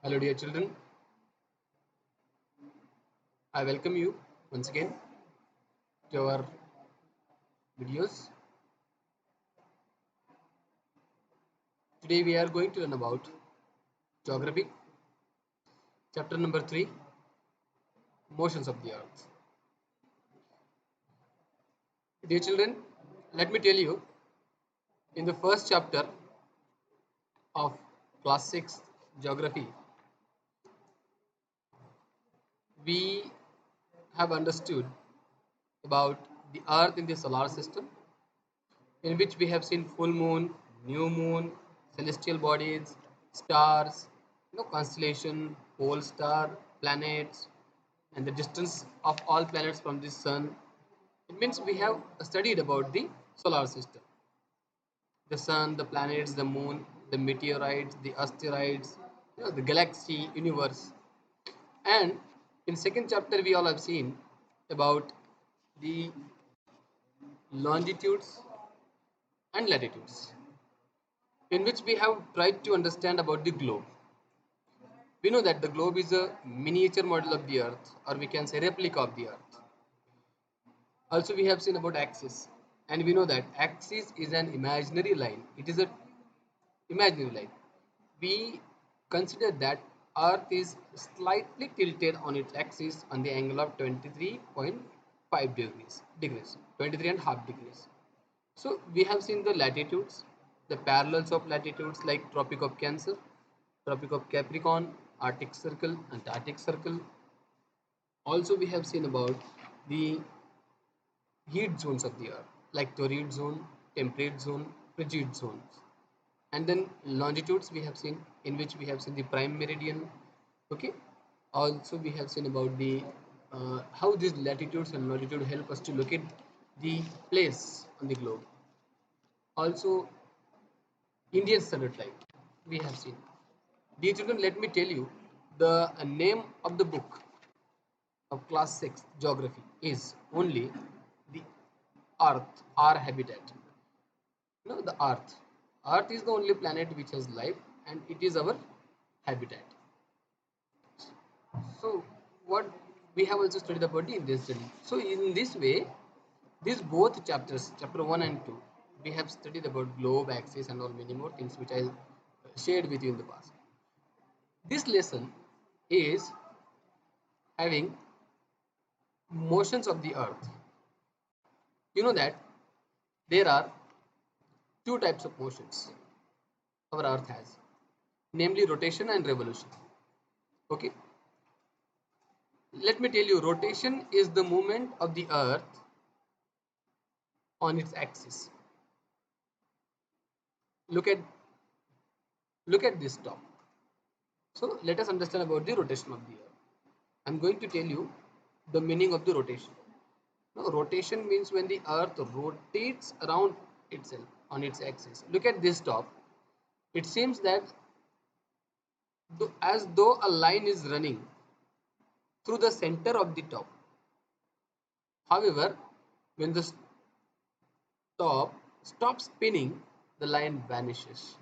Hello, dear children. I welcome you once again to our videos. Today, we are going to learn about geography, chapter number 3, motions of the earth. Dear children, let me tell you in the first chapter of class 6 geography, we have understood about the earth in the solar system, in which we have seen full moon, new moon, celestial bodies, stars, constellation, pole star, planets, and the distance of all planets from the sun. It means we have studied about the solar system, the sun, the planets, the moon, the meteorites, the asteroids, the galaxy, universe. And in second chapter, we all have seen about the longitudes and latitudes, in which we have tried to understand about the globe. We know that the globe is a miniature model of the earth, or we can say replica of the earth. Also, we have seen about axis, and we know that axis is an imaginary line. It is a imaginary line. We consider that earth is slightly tilted on its axis on the angle of 23.5 degrees, 23 and half degrees. So we have seen the latitudes, the parallels of latitudes like Tropic of Cancer, Tropic of Capricorn, Arctic Circle, Antarctic Circle. Also, we have seen about the heat zones of the earth like torrid zone, temperate zone, frigid zones. And then longitudes we have seen, in which we have seen the prime meridian. Okay. Also, we have seen about the how these latitudes and longitude help us to locate the place on the globe. Also, Indian standard time we have seen. Dear children, let me tell you the name of the book of class 6 geography is only the earth, our habitat. No, the earth. Earth is the only planet which has life, and it is our habitat. So what we have also studied about the Indian study. So in this way, these both chapters, chapter 1 and 2, we have studied about globe, axis, and all many more things which I shared with you in the past. This lesson is having motions of the earth. You know that there are two types of motions our earth has, namely rotation and revolution. Okay. Let me tell you, rotation is the movement of the earth on its axis. Look at this top. So let us understand about the rotation of the earth. I'm going to tell you the meaning of the rotation. Now, rotation means when the earth rotates around itself on its axis. Look at this top. It seems that as though a line is running through the center of the top. However, when the top stops spinning, the line vanishes.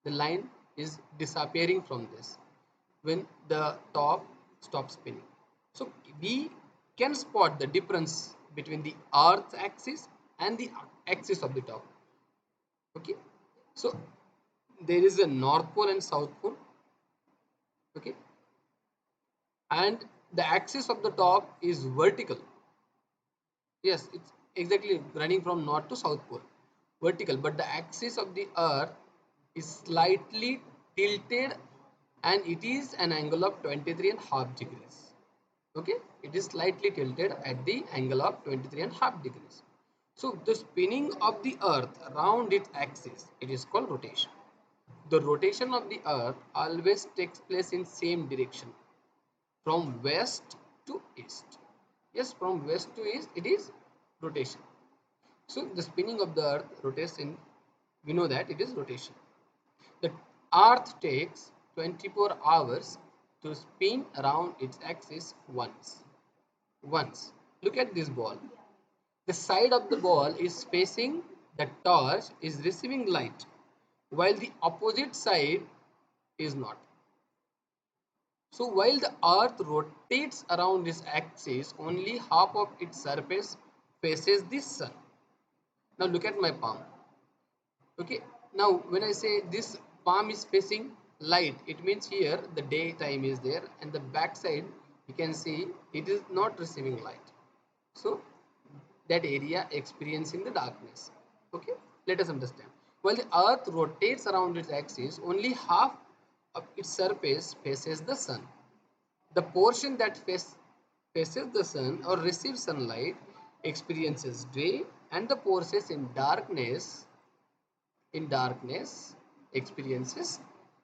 The line is disappearing from this when the top stops spinning. So we can spot the difference between the earth's axis and the axis of the top. Okay. So there is a north pole and south pole. Okay. And the axis of the top is vertical. Yes, it's exactly running from north to south pole, vertical, but the axis of the earth is slightly tilted, and it is an angle of 23 and half degrees. Okay, it is slightly tilted at the angle of 23 and half degrees. So the spinning of the earth around its axis, it is called rotation. The rotation of the earth always takes place in same direction, from west to east. Yes, from west to east it is rotation. So the spinning of the earth rotates in, we know that it is rotation. The earth takes 24 hours to spin around its axis once. Look at this ball. The side of the ball is facing the torch, is receiving light, while the opposite side is not. So while the earth rotates around its axis, only half of its surface faces the sun. Now look at my palm. Okay, now when I say this palm is facing light, it means here the daytime is there, and the back side you can see it is not receiving light. So that area experiencing the darkness. Okay, let us understand. While the earth rotates around its axis, only half of its surface faces the sun. The portion that faces the sun or receives sunlight experiences day, and the portions in darkness experiences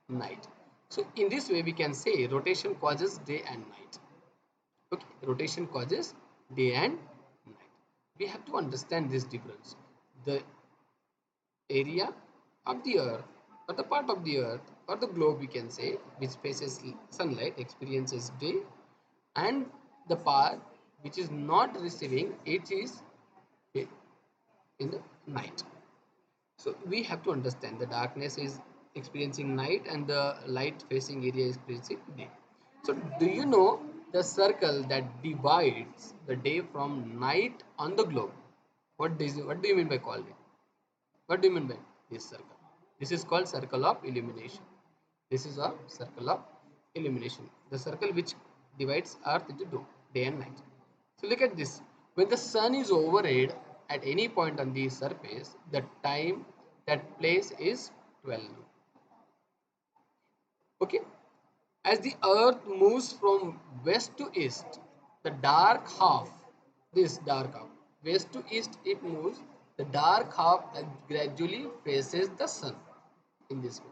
night. So in this way we can say rotation causes day and night. Okay, rotation causes day and night. We have to understand this difference. The area of the earth, or the part of the earth, or the globe we can say, which faces sunlight experiences day, and the part which is not receiving it is in the night. So we have to understand the darkness is experiencing night and the light facing area is experiencing day. So do you know the circle that divides the day from night on the globe? What do you mean by calling it? What do you mean by this circle? This is called circle of illumination. This is a circle of illumination. The circle which divides earth into two, day and night. So look at this. When the sun is overhead at any point on the surface, the time that place is 12 noon. Okay. As the earth moves from west to east, the dark half, this dark half, west to east it moves, the dark half gradually faces the sun in this way.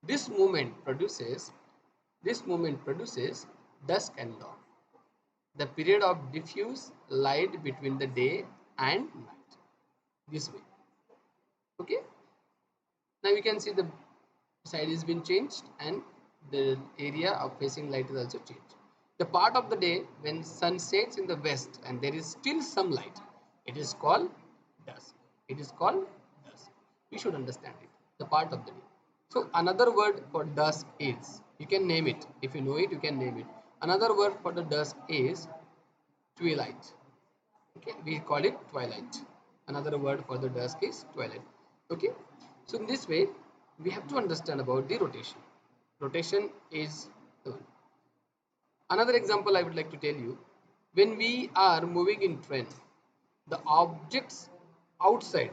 This movement produces dusk and dawn, the period of diffuse light between the day and night. This way. Okay. Now you can see the side has been changed and the area of facing light is also changed. The part of the day when sun sets in the west and there is still some light, it is called dusk. It is called dusk. We should understand it. The part of the day. So another word for dusk is, you can name it. If you know it, you can name it. Another word for the dusk is twilight. Okay, we call it twilight. Another word for the dusk is twilight. Okay, so in this way we have to understand about the rotation is the one. Another example I would like to tell you, when we are moving in train, the objects outside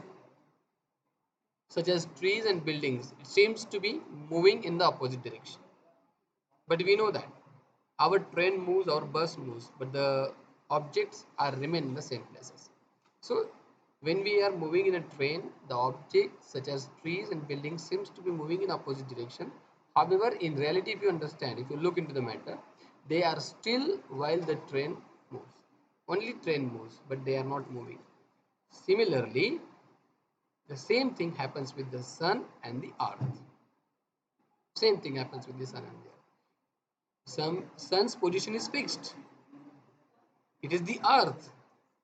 such as trees and buildings, it seems to be moving in the opposite direction, but we know that our train moves, our bus moves, but the objects are remain in the same places. So when we are moving in a train, the objects such as trees and buildings seems to be moving in opposite direction. However, in reality, if you understand, if you look into the matter, they are still while the train moves. Only train moves, but they are not moving. Similarly, the same thing happens with the sun and the earth. Same thing happens with the sun and the earth. Some sun's position is fixed. It is the earth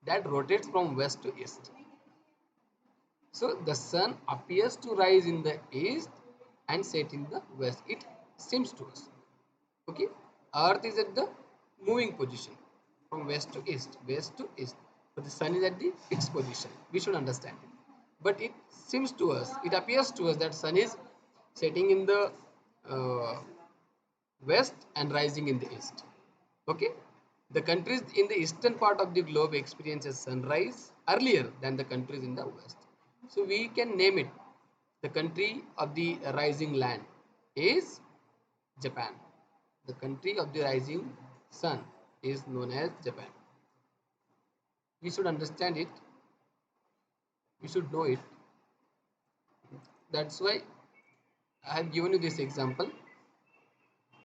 that rotates from west to east. So the sun appears to rise in the east and set in the west. It seems to us. Okay. Earth is at the moving position from west to east, but the sun is at the fixed position. We should understand it. But it seems to us, it appears to us that sun is setting in the uh, west and rising in the east. Okay, the countries in the eastern part of the globe experiences sunrise earlier than the countries in the west. So we can name it. The country of the rising land is Japan. The country of the rising sun is known as Japan. We should understand it. We should know it. That's why I have given you this example.